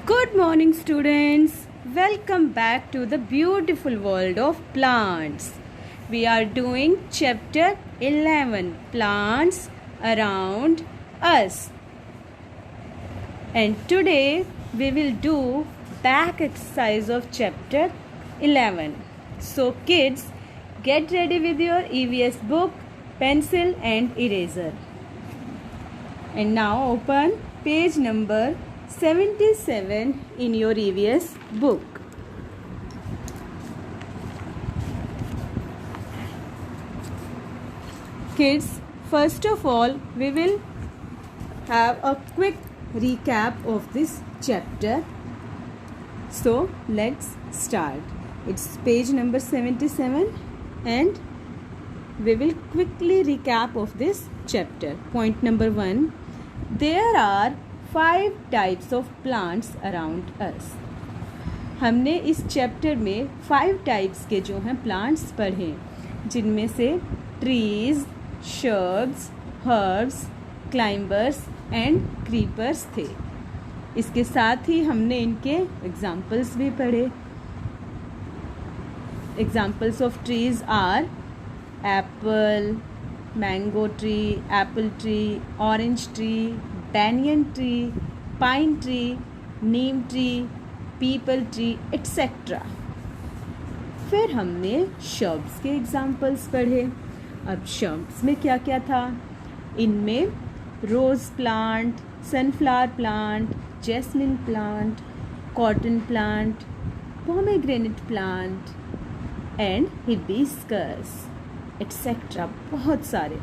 Good morning, students. Welcome back to the beautiful world of plants. We are doing chapter 11, Plants Around Us. And today we will do back exercise of chapter 11. So kids, get ready with your EVS book, pencil and eraser. And now open page number 77 in your EVS book. Kids, first of all, we will have a quick recap of this chapter. So, let's start. It's page number 77 and we will quickly recap of this chapter. Point number 1. There are 5 types of plants around us. हमने इस chapter में 5 types के जो हैं plants पढ़े, जिनमें से trees, shrubs, herbs, climbers and creepers थे. इसके साथ ही हमने इनके एग्जाम्पल्स भी पढ़े. Examples of trees are apple, mango tree, apple tree, orange tree, banyan tree, pine tree, neem tree, peepal tree etc. फिर हमने shrubs के एग्जाम्पल्स पढ़े. अब shrubs में क्या क्या था? इनमें rose plant, sunflower plant, jasmine plant, cotton plant, pomegranate plant and hibiscus etc. बहुत सारे.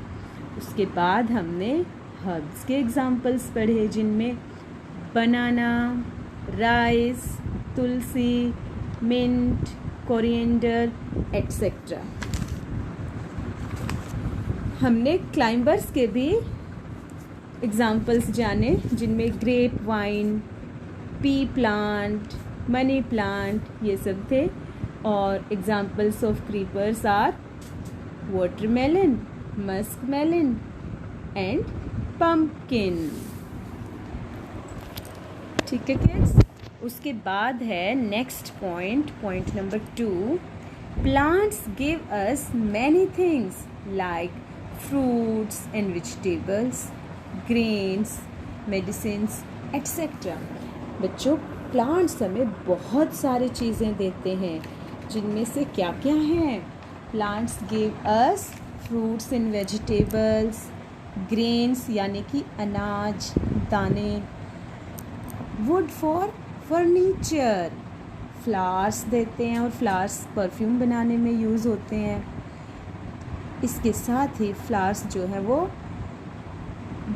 उसके बाद हमने हर्ब्स के एग्जाम्पल्स पढ़े, जिनमें banana, rice, tulsi, mint, coriander etc. हमने क्लाइंबर्स के भी एग्जाम्पल्स जाने, जिनमें grape vine, pea plant, money plant ये सब थे. और examples of creepers are watermelon, muskmelon and pumpkin. ठीक है किड्स. उसके बाद है next point number 2. Plants give us many things like fruits and vegetables, grains, medicines etc. बच्चों, प्लांट्स हमें बहुत सारी चीज़ें देते हैं, जिनमें से क्या क्या हैं? Plants give us fruits and vegetables, grains यानी कि अनाज, दाने, वुड फॉर फर्नीचर, फ्लावर्स देते हैं और फ्लावर्स परफ्यूम बनाने में यूज़ होते हैं. इसके साथ ही फ्लावर्स जो है वो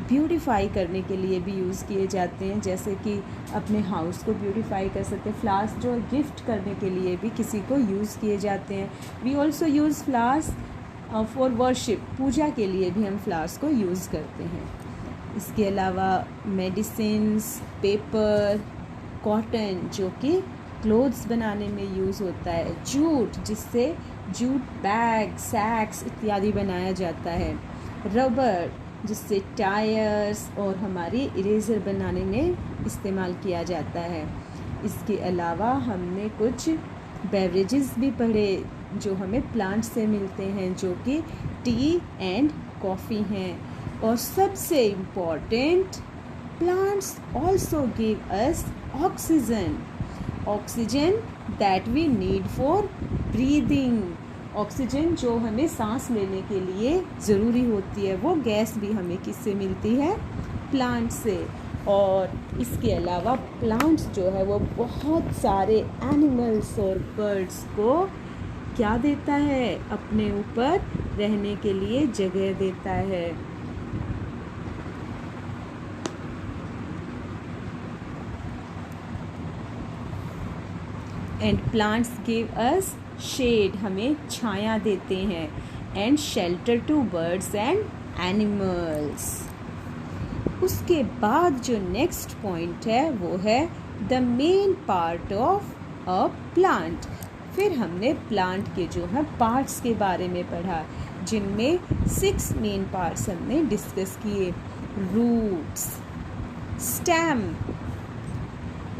ब्यूटीफाई करने के लिए भी यूज़ किए जाते हैं, जैसे कि अपने हाउस को ब्यूटीफाई कर सकते हैं. फ्लावर्स जो गिफ्ट करने के लिए भी किसी को यूज़ किए जाते हैं. We also use flowers for worship, पूजा के लिए भी हम फ्लावर्स को यूज़ करते हैं. इसके अलावा मेडिसिन्स, पेपर, कॉटन जो कि क्लोथ्स बनाने में यूज़ होता है, जूट जिससे जूट बैग, सैक्स इत्यादि बनाया जाता है, रबर जिससे टायर्स और हमारी इरेज़र बनाने में इस्तेमाल किया जाता है. इसके अलावा हमने कुछ बेवरेजेस भी पढ़े जो हमें प्लांट से मिलते हैं, जो कि टी एंड कॉफ़ी हैं. और सबसे important, plants also give us oxygen that we need for breathing. Oxygen जो हमें सांस लेने के लिए ज़रूरी होती है, वो गैस भी हमें किससे मिलती है? प्लांट से. और इसके अलावा प्लांट्स जो है वो बहुत सारे एनिमल्स और बर्ड्स को क्या देता है? अपने ऊपर रहने के लिए जगह देता है. And plants give us shade, हमें छाया देते हैं. And shelter to birds and animals. उसके बाद जो नेक्स्ट पॉइंट है वो है the main part of a plant. फिर हमने प्लांट के जो है पार्ट्स के बारे में पढ़ा, जिनमें 6 मेन पार्ट्स हमने डिस्कस किए. रूट्स, स्टेम,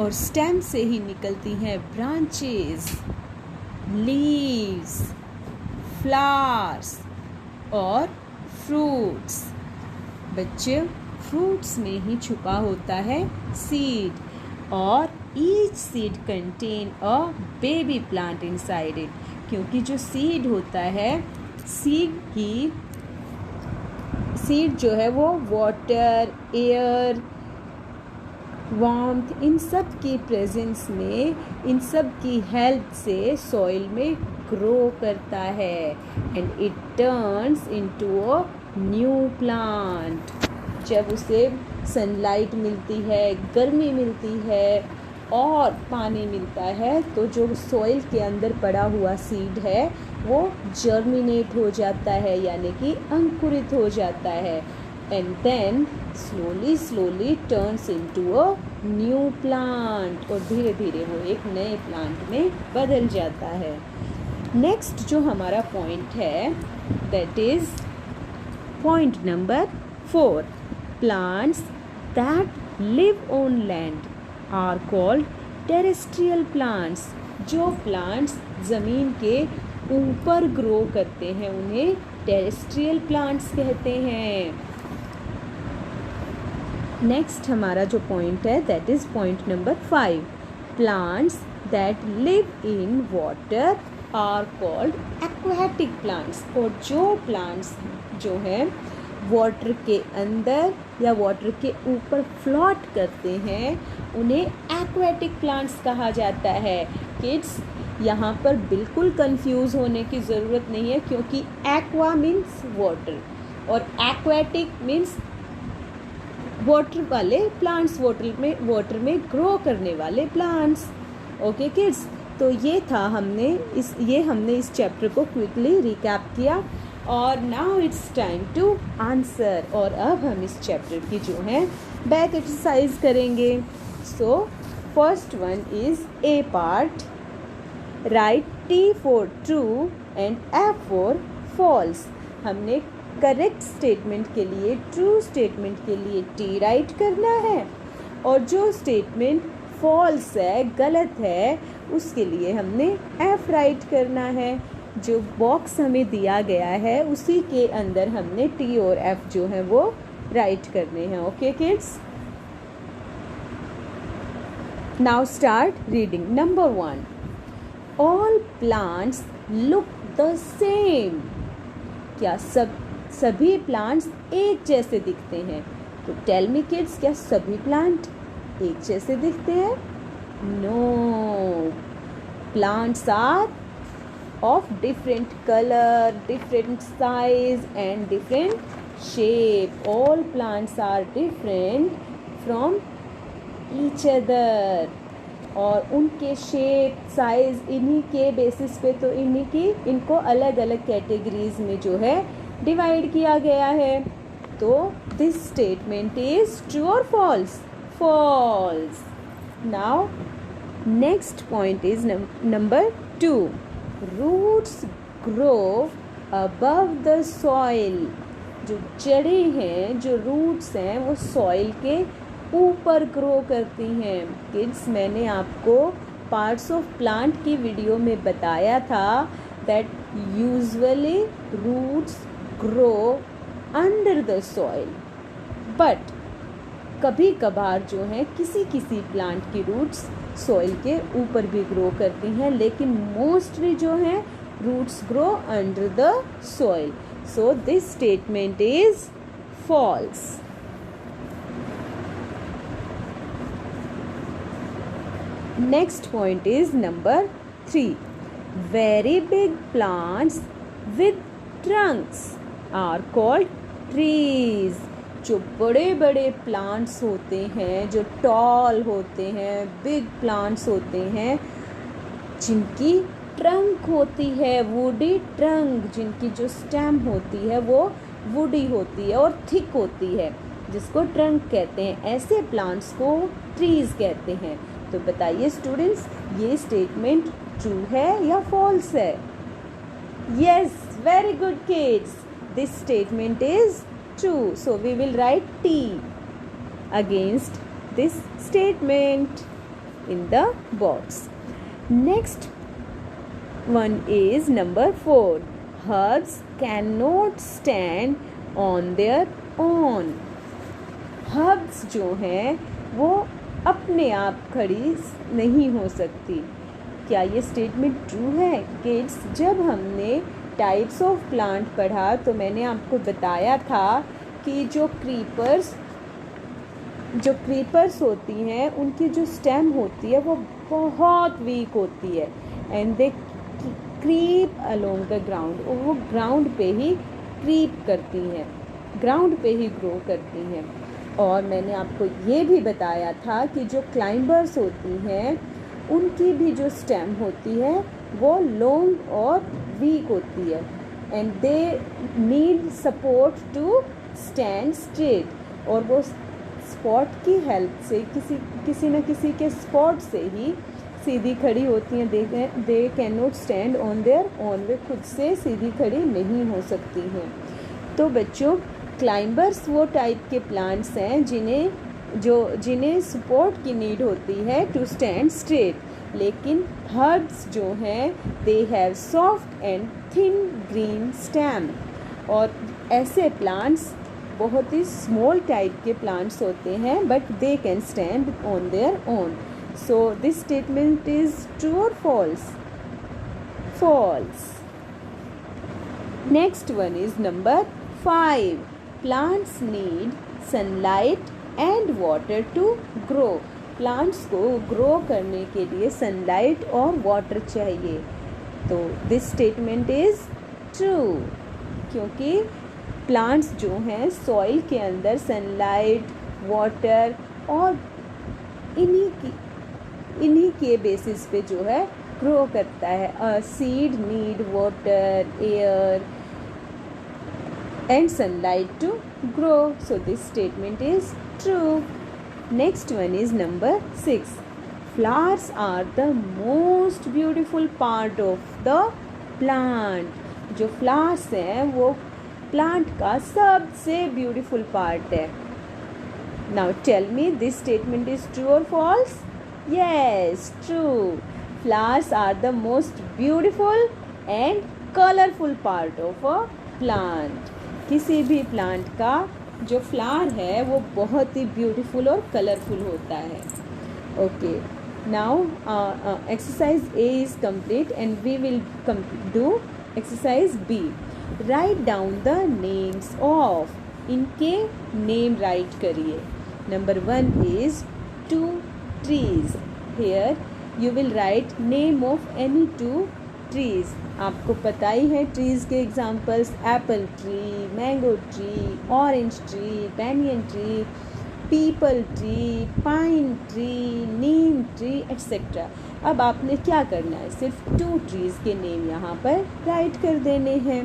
और स्टेम से ही निकलती हैं ब्रांचेस, लीव्स, फ्लावर्स और फ्रूट्स। बच्चे, फ्रूट्स में ही छुपा होता है सीड और each seed contain a baby plant inside it. क्योंकि जो सीड होता है, सीड जो है वो वाटर, एयर, वार्मथ, इन सब की प्रेजेंस में, इन सब की हेल्प से सॉइल में ग्रो करता है and it turns into a new plant. जब उसे सनलाइट मिलती है, गर्मी मिलती है और पानी मिलता है तो जो सॉइल के अंदर पड़ा हुआ सीड है वो जर्मिनेट हो जाता है, यानी कि अंकुरित हो जाता है and then slowly turns into a new plant और धीरे धीरे वो एक नए प्लांट में बदल जाता है। नेक्स्ट जो हमारा पॉइंट है that is point number 4। Plants that live on land are called terrestrial plants. जो प्लांट्स ज़मीन के ऊपर ग्रो करते हैं उन्हें टेरेस्ट्रियल प्लांट्स कहते हैं। नेक्स्ट हमारा जो पॉइंट है that is point number 5। Plants that live in water are called aquatic plants. और जो प्लांट्स जो है वाटर के अंदर या वाटर के ऊपर फ्लोट करते हैं उन्हें एक्वाटिक प्लांट्स कहा जाता है। किड्स, यहाँ पर बिल्कुल कंफ्यूज होने की ज़रूरत नहीं है क्योंकि एक्वा मीन्स वाटर और एक्वाटिक मीन्स वाटर वाले प्लांट्स, वाटर में ग्रो करने वाले प्लांट्स। ओके किड्स, तो ये था हमने इस चैप्टर को क्विकली रिकैप किया और now it's time to answer. और अब हम इस चैप्टर की जो है बैक एक्सरसाइज करेंगे। So first one is a part. Right T for true and F for false। हमने करेक्ट स्टेटमेंट के लिए, ट्रू स्टेटमेंट के लिए T राइट करना है और जो स्टेटमेंट फॉल्स है, गलत है, उसके लिए हमने F राइट करना है। जो बॉक्स हमें दिया गया है उसी के अंदर हमने T और F जो है वो राइट करने हैं। Okay kids, now start reading. Number 1, all plants look the same. क्या सभी प्लांट्स एक जैसे दिखते हैं? तो टेल मी किड्स, क्या सभी प्लांट एक जैसे दिखते हैं? No, plants are of different color, different size and different shape. All plants are different from each other और उनके शेप, साइज, इन्हीं के बेसिस पे तो इनको अलग अलग कैटेगरीज में जो है डिवाइड किया गया है। तो दिस स्टेटमेंट इज ट्रू और false? False. Now next point is number 2। Roots grow above the soil. जो जड़ें हैं, जो रूट्स हैं, वो सॉइल के ऊपर ग्रो करती हैं। किड्स, मैंने आपको पार्ट्स ऑफ प्लांट की वीडियो में बताया था that usually roots grow under the soil, but कभी कभार जो है किसी प्लांट की रूट्स सॉइल के ऊपर भी ग्रो करती हैं, लेकिन मोस्टली जो है roots grow under the soil. So this statement is false. Next point is number 3। Very big plants with trunks are called trees. जो बड़े बड़े प्लांट्स होते हैं, जो टॉल होते हैं, बिग प्लांट्स होते हैं, जिनकी ट्रंक होती है, वुडी ट्रंक, जिनकी जो स्टेम होती है वो वुडी होती है और थिक होती है, जिसको ट्रंक कहते हैं, ऐसे प्लांट्स को ट्रीज कहते हैं। तो बताइए स्टूडेंट्स, ये स्टेटमेंट ट्रू है या फॉल्स है? Yes, very good kids, this statement is true. So we will write T against this statement. in the box. Next one is number 4. Herbs cannot stand on their own. Herbs जो हैं वो अपने आप खड़ी नहीं हो सकती. क्या ये स्टेटमेंट ट्रू है किड्स? जब हमने टाइप्स ऑफ प्लांट पढ़ा तो मैंने आपको बताया था कि जो क्रीपर्स होती हैं उनकी जो स्टेम होती है वो बहुत वीक होती है and they creep along the ground. वो ग्राउंड पे ही क्रीप करती हैं, ग्राउंड पे ही ग्रो करती हैं. और मैंने आपको ये भी बताया था कि जो क्लाइंबर्स होती हैं उनकी भी जो स्टेम होती है वो लॉन्ग और वीक होती है and they need support to stand straight. और वो स्पॉट की हेल्प से किसी न किसी के स्पॉट से ही सीधी खड़ी होती हैं. They can not stand on their own. वे खुद से सीधी खड़ी नहीं हो सकती हैं. तो बच्चों, क्लाइंबर्स वो टाइप के प्लांट्स हैं जिन्हें सपोर्ट की नीड होती है टू स्टैंड स्ट्रेट. लेकिन हर्ब्स जो हैं they have soft and thin green stem. और ऐसे प्लांट्स बहुत ही स्मॉल टाइप के प्लांट्स होते हैं but they can stand on their own. So this statement is true और false? False. Next one is number 5. Plants need sunlight and water to grow. Plants को grow करने के लिए सनलाइट और water चाहिए. तो दिस स्टेटमेंट इज ट्रू क्योंकि plants जो हैं सॉइल के अंदर सनलाइट, वाटर और इन्हीं के बेसिस पे जो है ग्रो करता है. A seed need water, air and sunlight to grow. So this statement is true. Next one is number 6. Flowers are the most beautiful part of the plant. जो flowers हैं वो plant का सबसे beautiful part है. Now tell me, this statement is true or false? Yes, true. Flowers are the most beautiful and colorful part of a plant. किसी भी plant का जो फ्लावर है वो बहुत ही ब्यूटीफुल और कलरफुल होता है. Okay, now exercise A is complete and we will do exercise B. Write down the names of. इनके नेम राइट करिए. Number 1 is 2 trees. Here you will write name of any 2 trees. आपको पता ही है trees के examples: apple tree, mango tree, orange tree, banyan tree, peepal tree, pine tree, neem tree etcetera. अब आपने क्या करना है, सिर्फ 2 ट्रीज़ के नेम यहाँ पर राइट कर देने हैं.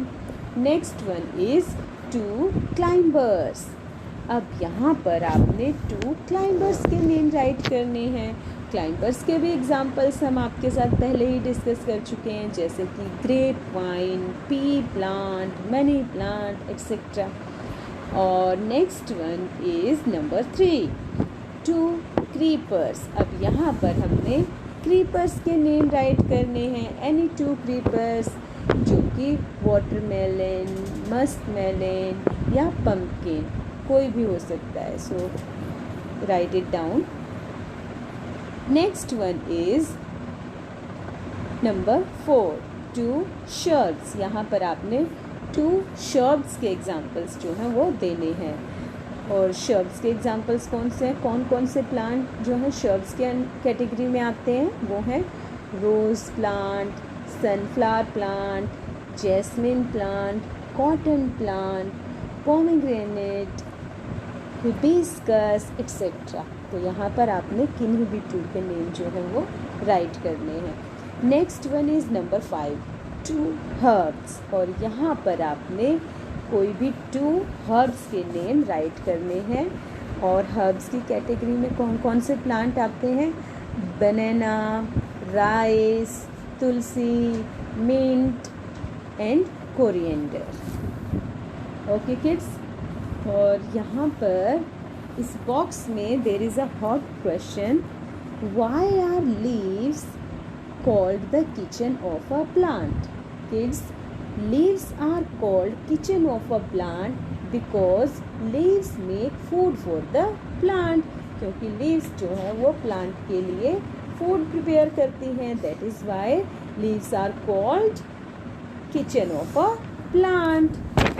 Next one is 2 climbers. अब यहाँ पर आपने 2 क्लाइंबर्स के नेम राइट करने हैं. क्लाइंबर्स के भी एग्जाम्पल्स हम आपके साथ पहले ही डिस्कस कर चुके हैं, जैसे कि grape vine, pea plant, money plant etcetera. और next one is number 3 2 creepers. अब यहाँ पर हमने क्रीपर्स के नेम राइट करने हैं. एनी 2 क्रीपर्स जो कि वाटरमेलन, मस्कमेलन या पम्पकिन कोई भी हो सकता है. So write it down. Next one is number 4 2 shrubs. यहाँ पर आपने 2 shrubs के एग्जाम्पल्स जो हैं वो देने हैं. और shrubs के एग्जाम्पल्स कौन से हैं, कौन कौन से प्लांट जो हैं shrubs के कैटेगरी में आते हैं? वो हैं rose plant, sunflower plant, jasmine plant, cotton plant, pomegranate, hibiscus etcetera. तो यहाँ पर आपने किन्हीं भी 2 के नेम जो हैं वो राइट करने हैं. Next one is number 5 2 herbs. और यहाँ पर आपने कोई भी 2 हर्ब्स के नेम राइट करने हैं. और हर्ब्स की कैटेगरी में कौन कौन से प्लांट आते हैं? Banana, rice, tulsi, mint and coriander. Okay kids. और यहाँ पर इस बॉक्स में there is a hot question. Why are leaves called the kitchen of a plant? Kids, leaves are called kitchen of a plant because leaves make food for the plant. क्योंकि leaves जो है वो plant के लिए food prepare करती हैं. That is why leaves are called kitchen of a plant.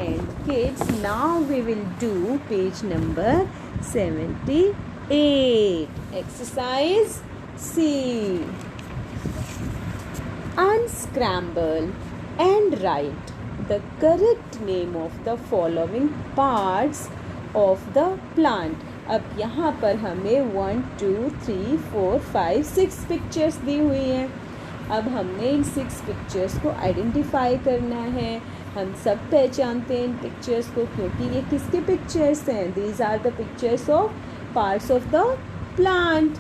And kids, now we will do page number 78. Exercise C. Unscramble and write the correct name of the following parts of the plant. अब यहाँ पर हमें 1 2 3 4 5 6 pictures दी हुई हैं. अब हमने इन 6 pictures को identify करना है. हम सब पहचानते हैं इन पिक्चर्स को क्योंकि ये किसके पिक्चर्स हैं. These are the pictures of parts of the plant.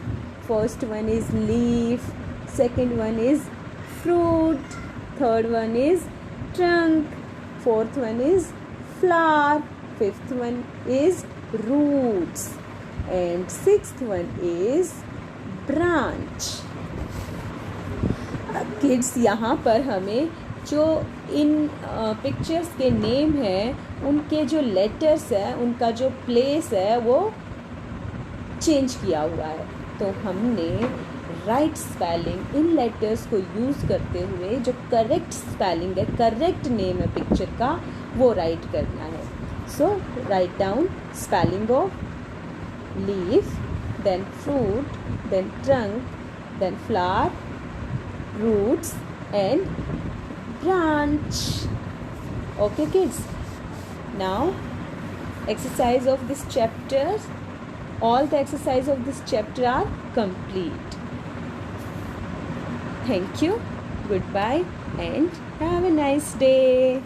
First one is leaf, second one is fruit, third one is trunk, fourth one is flower, fifth one is roots, and sixth one is branch. Kids, यहाँ पर हमें जो इन pictures के name हैं उनके जो letters हैं उनका जो प्लेस है वो चेंज किया हुआ है. तो हमने राइट स्पेलिंग इन लेटर्स को यूज़ करते हुए जो करेक्ट स्पेलिंग है, करेक्ट नेम है पिक्चर का, वो राइट करना है. So write down spelling of leaf, then fruit, then trunk, then flower, roots and branch. Okay kids, now exercise of this chapter, all the exercise of this chapter are complete. Thank you, goodbye, and have a nice day.